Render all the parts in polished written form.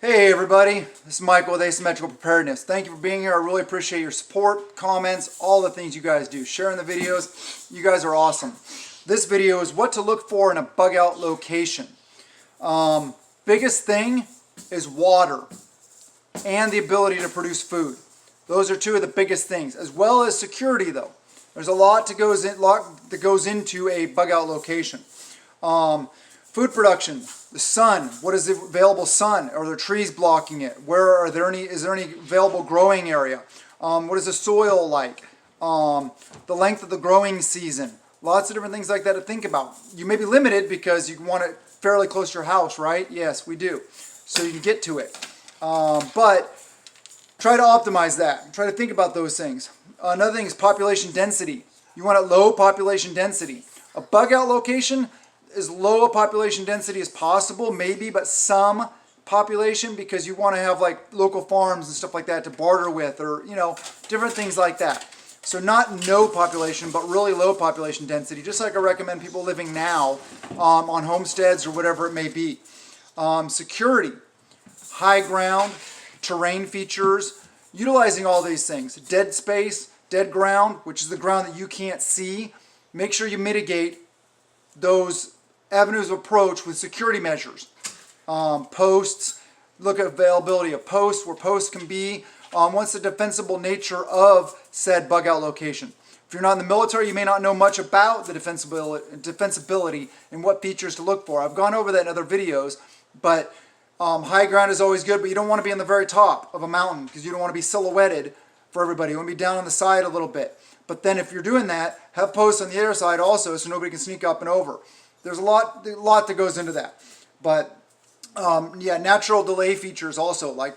Hey everybody, this is Michael with Asymmetrical Preparedness. Thank you for being here. I really appreciate your support, comments, all the things you guys do. Sharing the videos, you guys are awesome. This video is what to look for in a bug out location. Biggest thing is water and the ability to produce food. Those are two of the biggest things, as well as security though. There's a lot that goes into a bug out location. Food production, the sun, what is the available sun? Are there trees blocking it? Is there any available growing area? What is the soil like? The length of the growing season. Lots of different things like that to think about. You may be limited because you want it fairly close to your house, right? Yes, we do. So you can get to it. But try to optimize that. Try to think about those things. Another thing is population density. You want a low population density. A bug out location, as low a population density as possible, maybe, but some population, because you want to have like local farms and stuff like that to barter with, or different things like that. So not no population, but really low population density, just like I recommend people living now on homesteads or whatever it may be. Security, high ground, terrain features, utilizing all these things. Dead space, dead ground, which is the ground that you can't see. Make sure you mitigate those avenues of approach with security measures. Posts, look at availability of posts, where posts can be. What's the defensible nature of said bug out location? If you're not in the military, you may not know much about the defensibility and what features to look for. I've gone over that in other videos, but high ground is always good, but you don't want to be on the very top of a mountain because you don't want to be silhouetted for everybody. You want to be down on the side a little bit. But then if you're doing that, have posts on the other side also so nobody can sneak up and over. There's a lot that goes into that. But yeah, natural delay features also, like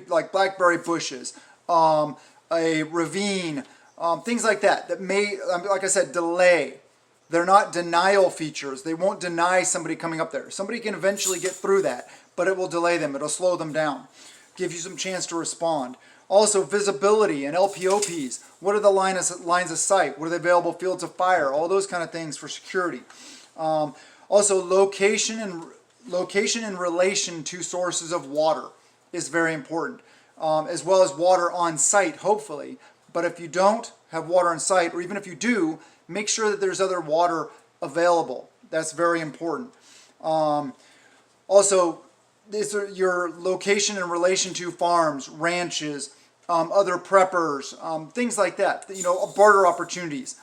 blackberry bushes, a ravine, things like that may, like I said, delay. They're not denial features. They won't deny somebody coming up there. Somebody can eventually get through that, but it will delay them. It'll slow them down, give you some chance to respond. Also, visibility and LPOPs. What are the lines of sight? What are the available fields of fire? All those kind of things for security. Also, location in relation to sources of water is very important, as well as water on site, hopefully. But if you don't have water on site, or even if you do, make sure that there's other water available. That's very important. Also, these are your location in relation to farms, ranches, other preppers, things like that. Barter opportunities,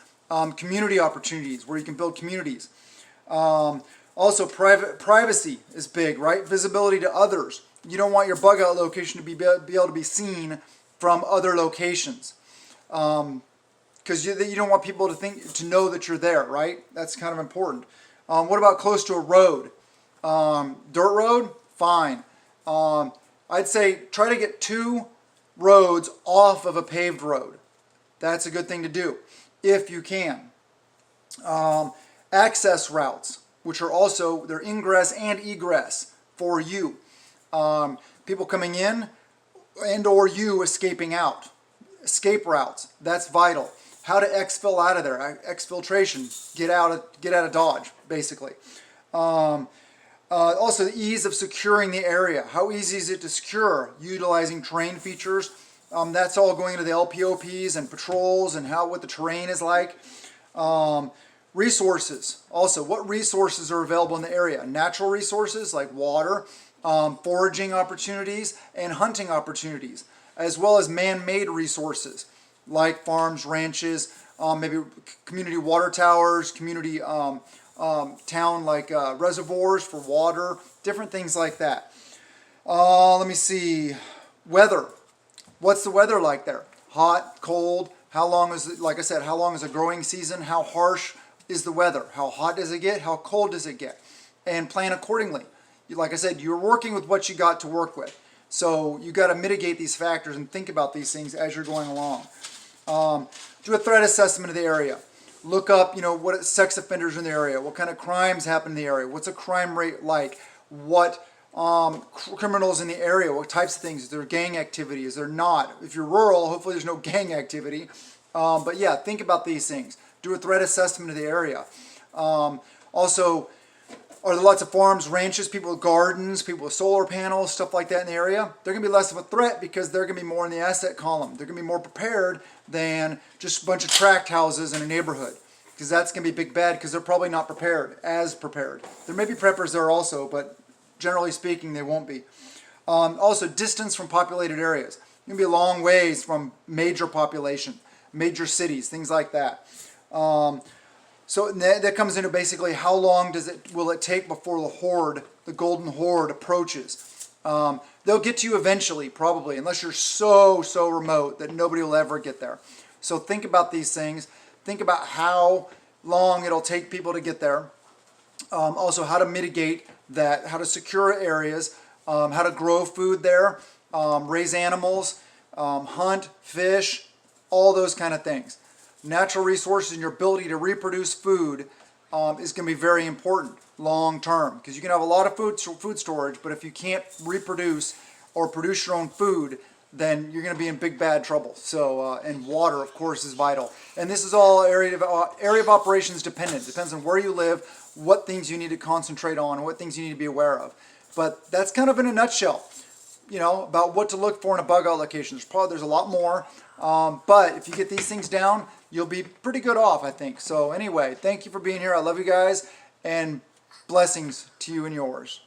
community opportunities where you can build communities. Also, privacy is big, right? Visibility to others. You don't want your bug out location to be able to be seen from other locations, because you don't want people to know that you're there, right? That's kind of important. What about close to a road? Dirt road, fine. I'd say try to get 2 roads off of a paved road. That's a good thing to do if you can. Access routes, which are also their ingress and egress for you. People coming in and or you escaping out. Escape routes, that's vital. How to exfil out of there, exfiltration, get out of Dodge, basically. Also, the ease of securing the area. How easy is it to secure? Utilizing terrain features. That's all going into the LPOPs and patrols and what the terrain is like. Resources. Also, what resources are available in the area? Natural resources like water, foraging opportunities, and hunting opportunities, as well as man-made resources like farms, ranches, maybe community water towers, community town like reservoirs for water, different things like that. Let me see. Weather. What's the weather like there? Hot, cold? How long is it, like I said, how long is the growing season? How harsh is the weather? How hot does it get? How cold does it get? And plan accordingly. Like I said, you're working with what you got to work with. So you got to mitigate these factors and think about these things as you're going along. Do a threat assessment of the area. Look up, what sex offenders in the area, what kind of crimes happen in the area, what's a crime rate like, what criminals in the area, what types of things, is there gang activity, is there not? If you're rural, hopefully there's no gang activity. But yeah, think about these things. Do a threat assessment of the area. Also, Are there lots of farms, ranches, people with gardens, people with solar panels, stuff like that in the area? They're going to be less of a threat because they're going to be more in the asset column. They're going to be more prepared than just a bunch of tract houses in a neighborhood, because that's going to be big bad because they're probably not prepared, as prepared. There may be preppers there also, but generally speaking, they won't be. Also, distance from populated areas. You're going to be a long ways from major population, major cities, things like that. So that comes into basically how long will it take before the horde, the golden horde, approaches. They'll get to you eventually, probably, unless you're so remote that nobody will ever get there. So think about these things. Think about how long it'll take people to get there. Also, how to mitigate that, how to secure areas, how to grow food there, raise animals, hunt, fish, all those kind of things. Natural resources and your ability to reproduce food is going to be very important long term, because you can have a lot of food storage, but if you can't reproduce or produce your own food, then you're going to be in big bad trouble. So, and water, of course, is vital. And this is all area of operations dependent. It depends on where you live, what things you need to concentrate on, what things you need to be aware of. But that's kind of in a nutshell, about what to look for in a bug out location. There's a lot more, but if you get these things down, you'll be pretty good off, I think. So anyway, thank you for being here. I love you guys, and blessings to you and yours.